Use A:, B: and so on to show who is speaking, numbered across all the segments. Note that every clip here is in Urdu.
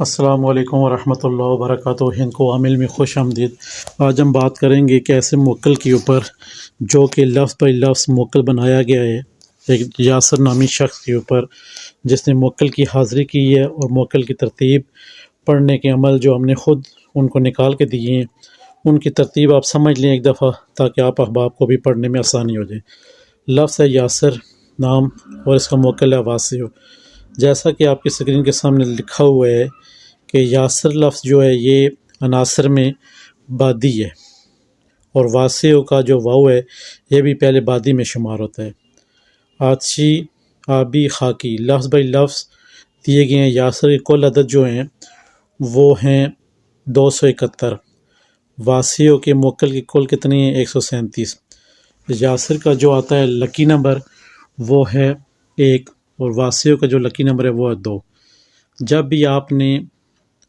A: السلام علیکم ورحمۃ اللہ وبرکاتہ۔ ہند کو عامل میں خوش آمدید۔ آج ہم بات کریں گے کہ ایسے موکل کے اوپر جو کہ لفظ بائی لفظ موکل بنایا گیا ہے، ایک یاسر نامی شخص کے اوپر جس نے موکل کی حاضری کی ہے، اور موکل کی ترتیب پڑھنے کے عمل جو ہم نے خود ان کو نکال کے دیے ہیں، ان کی ترتیب آپ سمجھ لیں ایک دفعہ، تاکہ آپ احباب کو بھی پڑھنے میں آسانی ہو جائے۔ لفظ ہے یاسر نام، اور اس کا موکل ہے واسع۔ جیسا کہ آپ کی اسکرین کے سامنے لکھا ہوا ہے کہ یاسر لفظ جو ہے یہ عناصر میں بادی ہے، اور واسع کا جو واو ہے یہ بھی پہلے بادی میں شمار ہوتا ہے۔ آتشی، آبی، خاکی لفظ بائی لفظ دیے گئے ہیں۔ یاسر کے کل عدد جو ہیں وہ ہیں 271۔ واسع کے موکل کی کل کتنی ہیں؟ 137۔ یاسر کا جو آتا ہے لکی نمبر وہ ہے 1، اور واسع کا جو لکی نمبر ہے وہ ہے 2۔ جب بھی آپ نے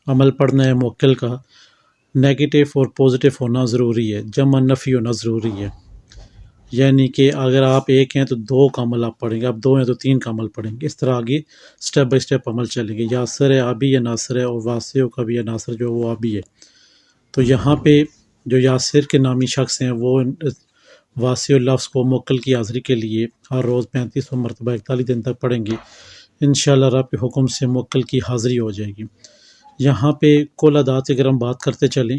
A: عمل پڑھنا ہے موکل کا، نیگیٹو اور پوزیٹو ہونا ضروری ہے، جمع نفی ہونا ضروری ہے۔ یعنی کہ اگر آپ 1 ہیں تو 2 کا عمل آپ پڑھیں گے، آپ 2 ہیں تو 3 کا عمل پڑھیں گے۔ اس طرح آگے سٹیپ بائی سٹیپ عمل چلیں گے۔ یاسر ہے، آبی ہے، ناصر ہے، اور واسع کا بھی ہے ناصر جو وہ آبی ہے۔ تو یہاں پہ جو یاسر کے نامی شخص ہیں وہ واسع لفظ کو موکل کی حاضری کے لیے ہر روز 35 مرتبہ 41 دن تک پڑھیں گے۔ انشاءاللہ رب کے حکم سے موکل کی حاضری ہو جائے گی۔ یہاں پہ کل اعداد کی اگر ہم بات کرتے چلیں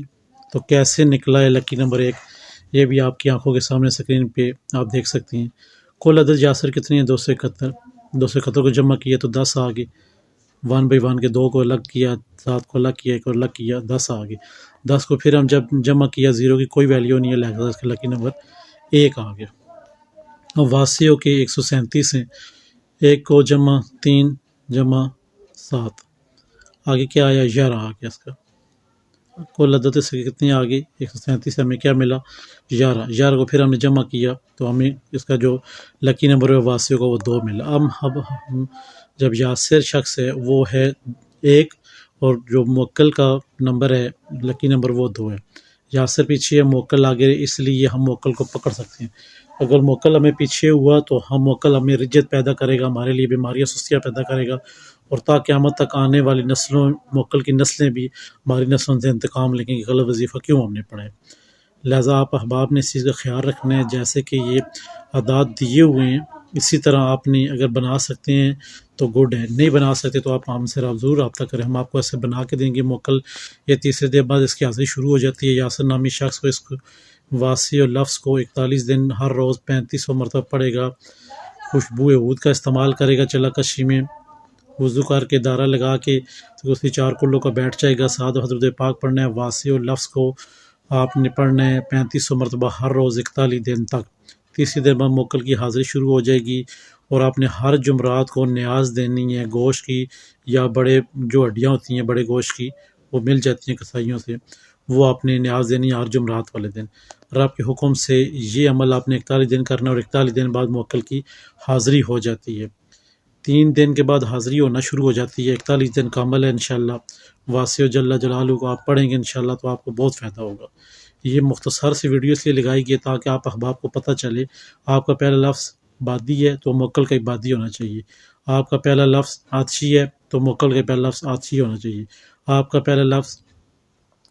A: تو کیسے نکلا ہے لکی نمبر 1، یہ بھی آپ کی آنکھوں کے سامنے اسکرین پہ آپ دیکھ سکتے ہیں۔ کل عدد یاسر کتنی ہے؟ 271۔ 271 کو جمع کیا تو 10 آگے، 1 بائی 1 کے 2 کو الگ کیا، 7 کو الگ کیا، ایک اور الگ کیا، 10 آگے۔ 10 کو پھر ہم جب جمع کیا، 0 کی کوئی ویلیو نہیں ہے، لہذا اس کا لکی نمبر 1 آ گیا۔ اب واسع کے 137 ہیں، 1 کو جمع 3 جمع 7، آگے کیا آیا؟ 11 آ گیا۔ اس کا کل عدد اس کی کتنی آگے؟ 137 سے ہمیں کیا ملا؟ 11۔ 11 کو پھر ہم نے جمع کیا تو ہمیں اس کا جو لکی نمبر ہے واسع کو وہ 2 ملا۔ اب ہم جب یاسر شخص ہے وہ ہے 1، اور جو موکل کا نمبر ہے لکی نمبر وہ 2 ہے۔ یاسر پیچھے ہے، موکل آگے، اس لیے ہم موکل کو پکڑ سکتے ہیں۔ اگر موکل ہمیں پیچھے ہوا تو ہم موکل ہمیں رجت پیدا کرے گا، ہمارے لیے بیماریاں سستیاں پیدا کرے گا، اور تا قیامت تک آنے والی نسلوں موکل کی نسلیں بھی ہماری نسلوں سے انتقام لیں گی کہ غلط وظیفہ کیوں ہم نے پڑھا ہے۔ لہٰذا آپ احباب نے اس چیز کا خیال رکھنا ہے، جیسے کہ یہ اعداد دیے ہوئے ہیں اسی طرح آپ نے اگر بنا سکتے ہیں تو گڈ ہے، نہیں بنا سکتے تو آپ ہم سے ضرور رابطہ کریں، ہم آپ کو ایسے بنا کے دیں گے موکل۔ یہ تیسرے دن بعد اس کی حاضری شروع ہو جاتی ہے۔ یاسر نامی شخص کو اس واسع اور لفظ کو 41 دن ہر روز 3500 مرتبہ پڑھے گا، خوشبو عود کا استعمال کرے گا چلا کشی میں، وضو کر کے دارہ لگا کے تو اسی 4 کلوں کا بیٹھ جائے گا، ساتھ حضرت پاک پڑھنا ہے۔ واسع اور لفظ کو آپ نے پڑھنا ہے 3500 مرتبہ ہر روز 41 دن تک۔ تیسری دن بعد موکل کی حاضری شروع ہو جائے گی، اور آپ نے ہر جمعرات کو نیاز دینی ہے گوشت کی، یا بڑے جو ہڈیاں ہوتی ہیں بڑے گوشت کی وہ مل جاتی ہیں کسائیوں سے، وہ آپ نے نیاز دینی ہے ہر جمعرات والے دن۔ رب کے حکم سے یہ عمل آپ نے 41 دن کرنا ہے، اور 41 دن بعد موکل کی حاضری ہو جاتی ہے۔ 3 دن کے بعد حاضری ہونا شروع ہو جاتی ہے۔ 41 دن کا عمل ہے انشاءاللہ۔ واسع جل جلالہ کو آپ پڑھیں گے انشاءاللہ تو آپ کو بہت فائدہ ہوگا۔ یہ مختصر سی ویڈیو اس لیے لگائی گئی تاکہ آپ احباب کو پتہ چلے، آپ کا پہلا لفظ بادی ہے تو موکل کا ایک بادی ہونا چاہیے، آپ کا پہلا لفظ آتشی ہے تو موکل کا پہلا لفظ آتشی ہونا چاہیے، آپ کا پہلا لفظ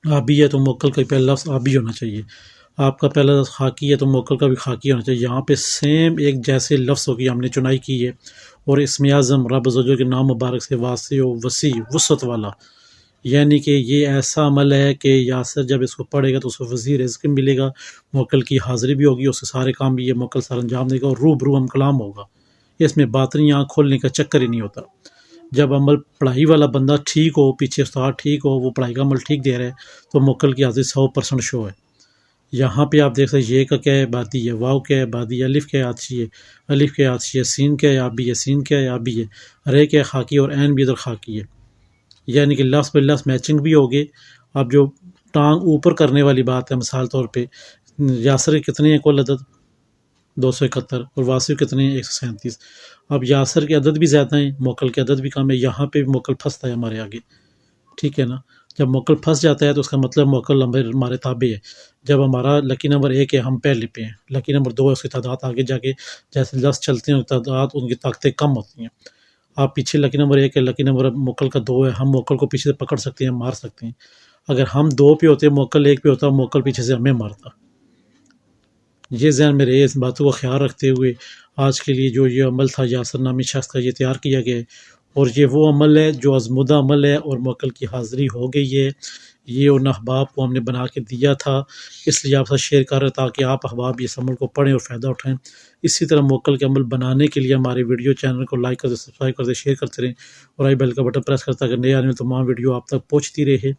A: آبی ہے تو موکل کا پہلا لفظ آبی ہونا چاہیے، آپ کا پہلا لفظ خاکی ہے تو موکل کا بھی خاکی ہونا چاہیے۔ یہاں پہ سیم ایک جیسے لفظوں کی ہم نے چنائی کی ہے، اور اسم اعظم رب عزوجل کے نام مبارک سے واسع و وسیع وسعت والا، یعنی کہ یہ ایسا عمل ہے کہ یاسر جب اس کو پڑھے گا تو اس کو وسیع رزق ملے گا، موکل کی حاضری بھی ہوگی، اس سے سارے کام بھی یہ موکل سر انجام دے گا، اور روبرو ہم کلام ہوگا۔ اس میں باطنی آنکھ کھولنے کا چکر ہی نہیں ہوتا۔ جب عمل پڑھائی والا بندہ ٹھیک ہو، پیچھے استاد ٹھیک ہو، وہ پڑھائی کا عمل ٹھیک دے رہا ہے تو موکل کی حاضری 100% شو ہے۔ یہاں پہ آپ دیکھ سکتے ہیں یہ کا کیا ہے؟ بادی ہے، واو کیا ہے؟ بادی ہے، الف کیا ہے؟ آتشی ہے، الف کیا ہے؟ آتشی ہے، سین کیا ہے؟ آبی ہے، سین کیا ہے؟ آبی ہے، رے کیا ہے؟ خاکی، اور عین بھی ادھر خاکی ہے، یعنی کہ لفظ بے لفظ میچنگ بھی ہوگی۔ اب جو ٹانگ اوپر کرنے والی بات ہے، مثال طور پہ یاسر کے کتنے ہیں کل عدد؟ 271، اور واسع کتنے ہیں؟ 137۔ اب یاسر کے عدد بھی زیادہ ہیں، موکل کے عدد بھی کم ہے، یہاں پہ بھی موکل پھنستا ہے ہمارے آگے، ٹھیک ہے نا۔ جب موکل پھنس جاتا ہے تو اس کا مطلب موکل نمبر ہمارے تابع ہے۔ جب ہمارا لکی نمبر 1 ہے ہم پہلے پہ ہیں، لکی نمبر 2 ہے اس کی تعداد آگے جا کے جیسے لفظ چلتے ہیں تعداد ان کی طاقتیں کم ہوتی ہیں۔ آپ پیچھے لکی نمبر 1 ہے، لکی نمبر موکل کا 2 ہے، ہم موکل کو پیچھے سے پکڑ سکتے ہیں، مار سکتے ہیں۔ اگر ہم 2 پہ ہوتے، موکل 1 پہ ہوتا، موکل پیچھے سے ہمیں مارتا۔ یہ ذہن میں رہے، اس باتوں کو خیال رکھتے ہوئے آج کے لیے جو یہ عمل تھا یاسر نامی شخص کا، یہ تیار کیا گیا ہے، اور یہ وہ عمل ہے جو آزمودہ عمل ہے، اور موکل کی حاضری ہو گئی ہے۔ یہ ان احباب کو ہم نے بنا کے دیا تھا، اس لیے آپ سے شیئر کر رہے تاکہ آپ احباب اس عمل کو پڑھیں اور فائدہ اٹھائیں۔ اسی طرح موکل کے عمل بنانے کے لیے ہمارے ویڈیو چینل کو لائک کرتے، سبسکرائب کرتے، شیئر کرتے رہیں، اور آئی بیل کا بٹن پریس کرتا اگر نئے آنے میں تمام ویڈیو آپ تک پہنچتی رہے۔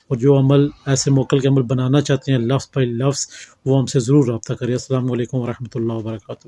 A: اور جو عمل ایسے موکل کے عمل بنانا چاہتے ہیں لفظ بائی لفظ، وہ ہم سے ضرور رابطہ کریں۔ السلام علیکم ورحمۃ اللہ وبرکاتہ۔